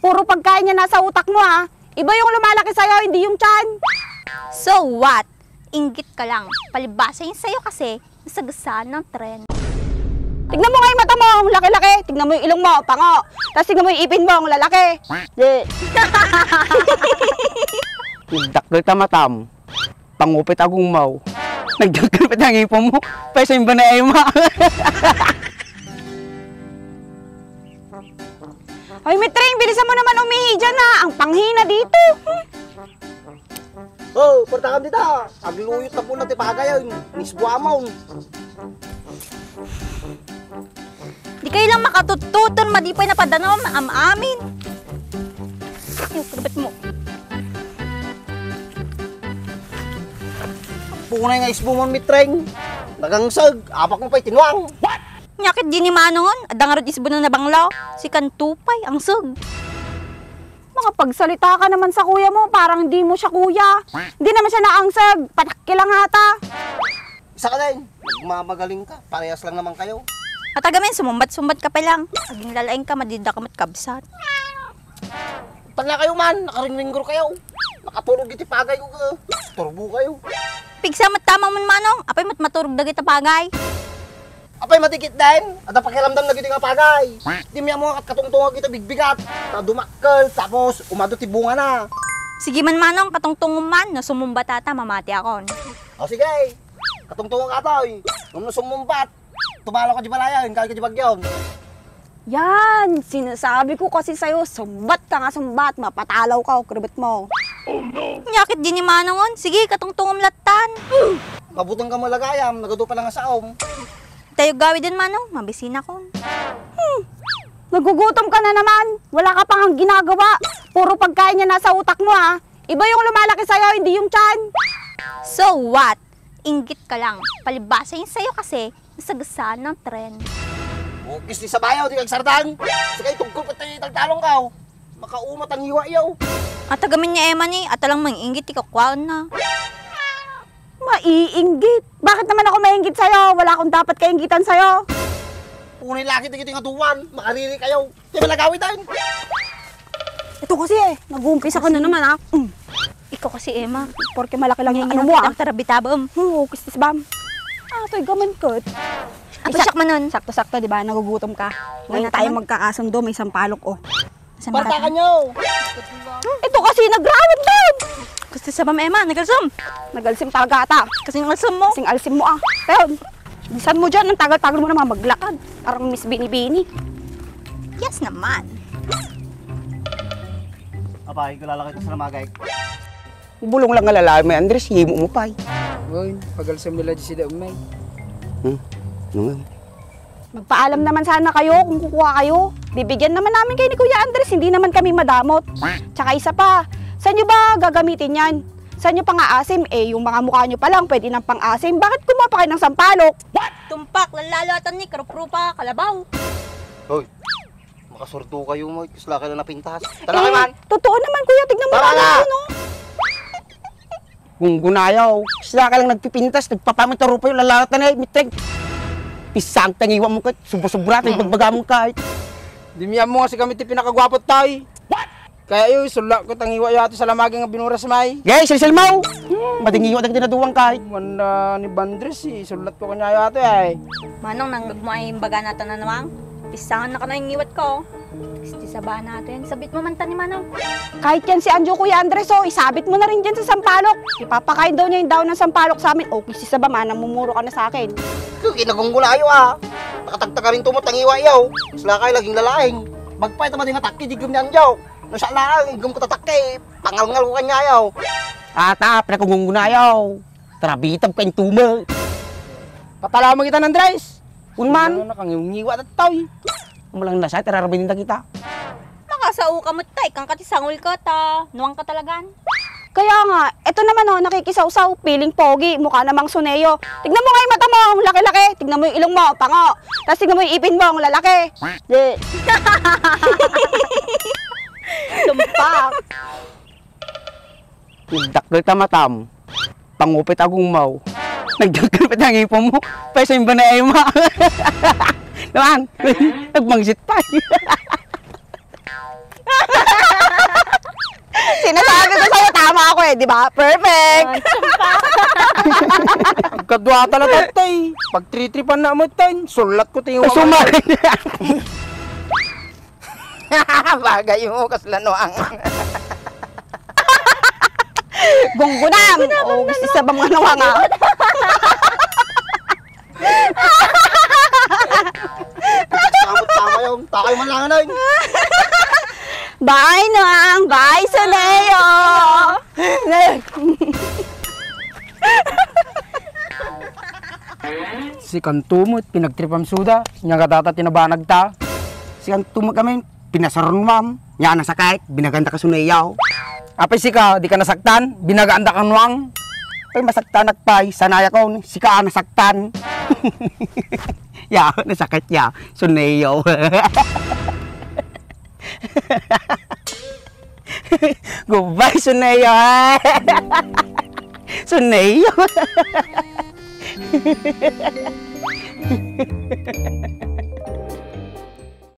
Puro pagkain niya nasa utak mo ha. Iba yung lumalaki sa'yo, hindi yung tiyan. So what? Inggit ka lang. Palibasa yun sa'yo kasi nasagasaan ng tren. Tignan mo nga yung mata mo, ang laki-laki. Tignan mo yung ilong mo, pango. Tapos tignan mo yung ipin mo, ang lalaki. Nagdakgal ta matam. Pangupit agong mau. Nagdakgal ang ipon mo. Pwesa yung ba na ema? Hoy, Mitreng, bilisan mo naman umihi dyan ha. Ang panghina dito. Oh, porta ka dito. Agluyot na po natin pagay. Nisbuha mo. Di kayo lang makatututon, madipay na padanom, amin. Yung kurbat mo. Punay nga isbo mo, Mitreng. Nagangsag. Apak mo pa'y tinuang. Nyakit di ni Manongon, adangarod isbo na nabanglaw. Si Kantupay, ang sug. Mga pagsalita ka naman sa kuya mo, parang hindi mo siya kuya. Hindi naman siya naangsag. Patakki lang ata. Isa ka din. Magmamagaling ka. Parehas lang naman kayo. At agamin, sumumbat-sumbat ka pa lang. Aging lalaing ka, madidakamat kabsat. Tala kayo man. Nakaringringgor kayo. Nakatulog iti pagay ko ka. Turbo kayo. Pigsa matama mo Manong, apay maturog dagit pagay. Apay matikit din. At pakiramdam na giti nga pagay. Di miya mo katungtungan kita bigbigat. Dumakkel. Tapos umado ti bunga na. Sige man Manong, katungtungong man, na sumumbat ata, mamati akon. O sige. Katungtungan ka toy. Nung nasumumbat. Tumalo ka di balayan. Kaya ka di bagyon. Yan, sinasabi ko kasi sa'yo, sumbat ka nga sumbat, mapatalaw ka, kurbat mo. Nyakit din ni Manongon, sige, katungtungom latan. Mabutang ka malagayam. Nagado pa lang nga saom. Tayo gawi din Manong, mabisina ko. Nagugutom ka na naman, wala ka pang ginagawa. Puro pagkain niya nasa utak mo ha. Iba yung lumalaki sa'yo, hindi yung tiyan. So what? Inggit ka lang, palibasa yun sa'yo kasi nasagasaan ng tren. Bukis di sa bayaw. Di kang sardang. Sige, tungkol pa tayo tagtalong ka. Makaumat ang iwa yaw. At agamin niya Eman eh, at alang manginggit, ikakwaan na. Maiinggit. Bakit naman ako maingggit sa'yo? Wala akong dapat kainggitan sa'yo. Punay laki na kiting atuwan. Makariri kayo. Di ba nagawin tayo? Ito kasi nag-uumpisa ka na naman ha. Ikaw kasi Emma, Porque malaki lang yung ano nanginginom mo ha. kitang tarabitabam. Kistis bam. To'y gaman kot. Apasak man nun. Sakto-sakto, di ba? Nagugutom ka. Ngayon Wala tayo naman. magkakasundo, may sampalok oh. Parta ka nyo. Ito kasi nagrawad doon. Gusto sa bam Emma, nagalsum. Nagalsim talaga ata. Kasi nagalsum mo. Kasing alsim mo ah. Pero, bisan mo dyan, ang tagal-tagal mo naman maglakad. Parang Miss Bini-Bini. Yes naman. Abay, kalalaki ko sa namagay. Bulong lang nga lalaki may Andres, himo mo pa. Uy, pagal sa mila di sila umay. Magpaalam naman sana kayo kung kukuha kayo. Bibigyan naman namin kayo ni Kuya Andres, hindi naman kami madamot. Tsaka isa pa, saan nyo ba gagamitin yan? Saan nyo pang-aasim? Yung mga mukha nyo pa lang, pwede nang pang-asim. Bakit kumuha pa kayo ng sampalok? Tumpak, lalalotan ni karuprupa, kalabaw. Hoy, makasurdo kayo mo. Kisla ka na napintas. Tala kayo man. Totoo naman Kuya, tignan mo Tara naman na! yun, no? Kung gunayaw, sila ka lang nagpipintas, nagpapamitarupa yung lalatan na Mitreng. Pisang tangiwa mo kahit, subra-subra tayo bagbaga mo kahit. Di miya mo kasi kami ti pinakagwapot tayo. Kaya yun, sulak ko tangiwa yato sa lamagi nga binuras may. Guys, sal mo! Madingiwa na dinaduwang kahit. Wanda ni Bandres eh, sulat ko kanya yato eh. Manong, nanggag mo ay baga natin na namang. Pisangan na ka na yung iwat ko. Gusto sabahan natin. Sabit mo man ta ni Manong. Kahit yan si Anjo Kuya Andres, isabit mo na rin dyan sa sampalok. Ipapakain daw niya yung daw ng sampalok sa amin. Okay, si Sabama, namumuro ka na sa akin. Kinagunggulayo ah. Nakatagtaga rin tumot ang iwa yaw. Kisla kayo laging lalaing. Magpay tama din nga takki, digum niyan yaw. Nung siya lang, igum ko tatakki. Pangal-ngal ko kanya yaw. Ata, pinakunggunayaw. Tarabitab kayong tuma. Patalaw mo kita ng Andres. Unman, Nakangiwa at tayo. malang nasa, tararabinin na kita. Makasao ka mo tay, kang katisangol ka ta. Nuwang ka talagan. Kaya nga, eto naman nakikisaw-saw, piling pogi, mukha namang suneyo. Tignan mo nga yung mata mo, ang laki-laki. Tignan mo yung ilong mo, pango. Tapos tignan mo yung ipin mo, ang lalaki. Tumpak. Nagdakgal ta matam. Pangupit agong mau. Nagdakgal pa ang ipon mo. Pwesa yung ba na ema? Naman, nagmangsit pa. ako eh, di ba? Perfect! Agkadwa talaga tay. Pag tritripan na mo tay, sulat ko tingiwa. Sumari. Bagay mo kaslanoang. Gunggunam! O, gusto sa mga nawa nga. Tama yung takay man lang na. Bye nang! Bye, Suneo! Si kantumot, pinagtripam suda. Nya katata tinabanag ta. Sigang tumagamin, pinasaron ma'am. Yan na sakay, binaganda ka sunayaw. Apay si ka, di ka nasaktan. Binagaanda kang nuwang. Ay masaktan at pay, sanaya ko, si ka nasaktan. Ya, nasakit ya, sunayaw. Goodbye, sunayaw. Sunayaw.